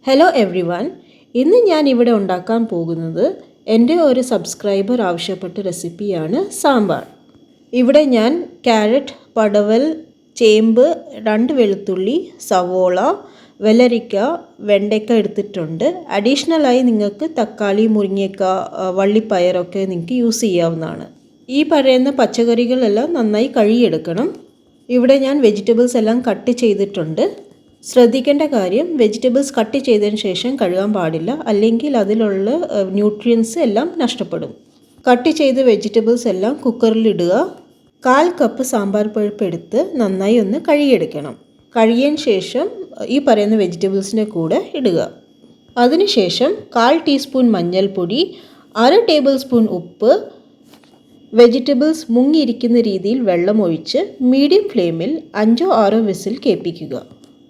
Hello every one. ഇന്ന് ഞാൻ ഇവിടെ ഉണ്ടാക്കാൻ പോകുന്നത് എൻ്റെ ഒരു സബ്സ്ക്രൈബർ ആവശ്യപ്പെട്ട റെസിപ്പിയാണ് സാമ്പാർ. ഇവിടെ ഞാൻ ക്യാരറ്റ്, പടവൽ, ചേമ്പ്, 2 വെളുത്തുള്ളി, സവോള, വെള്ളരിക്ക, വെണ്ടയ്ക്ക എടുത്തിട്ടുണ്ട്. അഡീഷണലായി നിങ്ങൾക്ക് തക്കാളി, മുരിങ്ങയ്ക്ക, വള്ളിപ്പയറൊക്കെ നിങ്ങൾക്ക് യൂസ് ചെയ്യാവുന്നതാണ്. ഈ പറയുന്ന പച്ചക്കറികളെല്ലാം നന്നായി കഴുകിയെടുക്കണം. ഇവിടെ ഞാൻ വെജിറ്റബിൾസ് എല്ലാം കട്ട് ചെയ്തിട്ടുണ്ട്. ശ്രദ്ധിക്കേണ്ട കാര്യം, വെജിറ്റബിൾസ് കട്ട് ചെയ്തതിന് ശേഷം കഴുകാൻ പാടില്ല, അല്ലെങ്കിൽ അതിലുള്ള ന്യൂട്രിയൻസ് എല്ലാം നഷ്ടപ്പെടും. കട്ട് ചെയ്ത വെജിറ്റബിൾസ് എല്ലാം കുക്കറിലിടുക. 1/4 കപ്പ് സാമ്പാർ പരിപ്പ് എടുത്ത് നന്നായി ഒന്ന് കഴുകിയെടുക്കണം. കഴുകിയതിന് ശേഷം ഈ പറയുന്ന വെജിറ്റബിൾസിനെ കൂടെ ഇടുക. അതിനുശേഷം 1/4 ടീസ്പൂൺ മഞ്ഞൾപ്പൊടി, 1/2 ടേബിൾ സ്പൂൺ ഉപ്പ്, വെജിറ്റബിൾസ് മുങ്ങിയിരിക്കുന്ന രീതിയിൽ വെള്ളം ഒഴിച്ച് മീഡിയം ഫ്ലെയിമിൽ 5-6 വിസിൽ കേൾപ്പിക്കുക.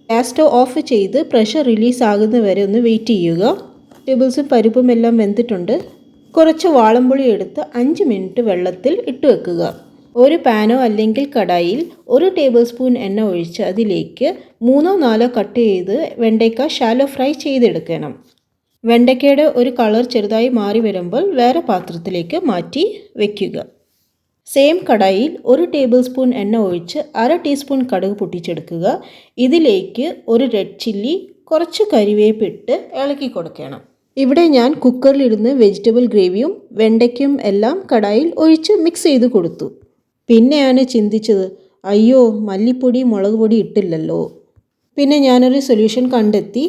ഗ്യാസ് സ്റ്റവ് ഓഫ് ചെയ്ത് പ്രഷർ റിലീസ് ആകുന്ന വരെ ഒന്ന് വെയിറ്റ് ചെയ്യുക. വെജിറ്റബിൾസും പരിപ്പും എല്ലാം വെന്തിട്ടുണ്ട്. കുറച്ച് വാളംപുളി എടുത്ത് 5 മിനിറ്റ് വെള്ളത്തിൽ ഇട്ട് വെക്കുക. ഒരു പാനോ അല്ലെങ്കിൽ കടായിൽ 1 ടേബിൾ സ്പൂൺ എണ്ണ ഒഴിച്ച് അതിലേക്ക് 3-4 കട്ട് ചെയ്ത് വെണ്ടയ്ക്ക ഷാലോ ഫ്രൈ ചെയ്തെടുക്കണം. വെണ്ടയ്ക്കയുടെ ഒരു കളർ ചെറുതായി മാറി വരുമ്പോൾ വേറെ പാത്രത്തിലേക്ക് മാറ്റി വയ്ക്കുക. സെയിം കടായിൽ 1 ടേബിൾ സ്പൂൺ എണ്ണ ഒഴിച്ച് 1/2 ടീസ്പൂൺ കടുക് പൊട്ടിച്ചെടുക്കുക. ഇതിലേക്ക് ഒരു റെഡ് ചില്ലി, കുറച്ച് കരിവേപ്പിട്ട് ഇളക്കി കൊടുക്കണം. ഇവിടെ ഞാൻ കുക്കറിലിരുന്ന് വെജിറ്റബിൾ ഗ്രേവിയും വെണ്ടയ്ക്കും എല്ലാം കടായിൽ ഒഴിച്ച് മിക്സ് ചെയ്ത് കൊടുത്തു. പിന്നെയാണ് ചിന്തിച്ചത്, അയ്യോ മല്ലിപ്പൊടി, മുളക് പൊടി ഇട്ടില്ലല്ലോ. പിന്നെ ഞാനൊരു സൊല്യൂഷൻ കണ്ടെത്തി.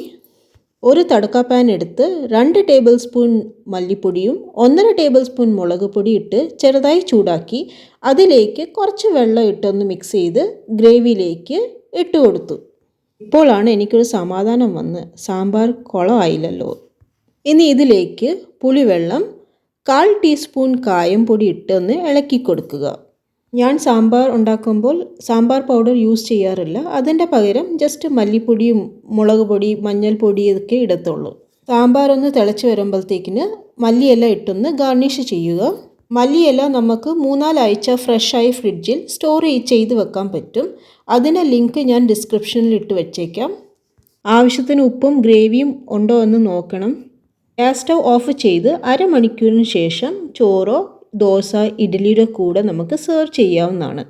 ഒരു തടുക്ക പാൻ എടുത്ത് 2 ടേബിൾ സ്പൂൺ മല്ലിപ്പൊടിയും 1.5 ടേബിൾ സ്പൂൺ മുളക് പൊടി ഇട്ട് ചെറുതായി ചൂടാക്കി അതിലേക്ക് കുറച്ച് വെള്ളം ഇട്ടൊന്ന് മിക്സ് ചെയ്ത് ഗ്രേവിയിലേക്ക് ഇട്ട് കൊടുത്തു. ഇപ്പോഴാണ് എനിക്കൊരു സമാധാനം വന്ന്, സാമ്പാർ കുളമായില്ലല്ലോ. ഇനി ഇതിലേക്ക് പുളിവെള്ളം, 1/4 ടീസ്പൂൺ കായം പൊടി ഇട്ടൊന്ന് ഇളക്കി കൊടുക്കുക. ഞാൻ സാമ്പാർ ഉണ്ടാക്കുമ്പോൾ സാമ്പാർ പൗഡർ യൂസ് ചെയ്യാറില്ല. അതിൻ്റെ പകരം ജസ്റ്റ് മല്ലിപ്പൊടിയും മുളക് പൊടി, മഞ്ഞൾപ്പൊടി ഇതൊക്കെ ഇടത്തുള്ളൂ. സാമ്പാർ ഒന്ന് തിളച്ച് വരുമ്പോഴത്തേക്കിന് മല്ലിയില ഇട്ടൊന്ന് ഗാർണിഷ് ചെയ്യുക. മല്ലിയില നമുക്ക് 3-4 ആഴ്ച ഫ്രഷായി ഫ്രിഡ്ജിൽ സ്റ്റോർ ചെയ്ത് വെക്കാൻ പറ്റും. അതിൻ്റെ ലിങ്ക് ഞാൻ ഡിസ്ക്രിപ്ഷനിൽ ഇട്ട് വെച്ചേക്കാം. ആവശ്യത്തിന് ഉപ്പും ഗ്രേവിയും ഉണ്ടോ എന്ന് നോക്കണം. ഗ്യാസ് സ്റ്റവ് ഓഫ് ചെയ്ത് അരമണിക്കൂറിന് ശേഷം ചോറോ ദോശ, ഇഡ്ഡലിയുടെ കൂടെ നമുക്ക് സെർവ് ചെയ്യാവുന്നതാണ്.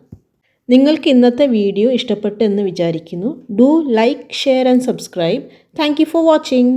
നിങ്ങൾക്ക് ഇന്നത്തെ വീഡിയോ ഇഷ്ടപ്പെട്ടെന്ന് വിചാരിക്കുന്നു. Do like, share and subscribe. Thank you for watching.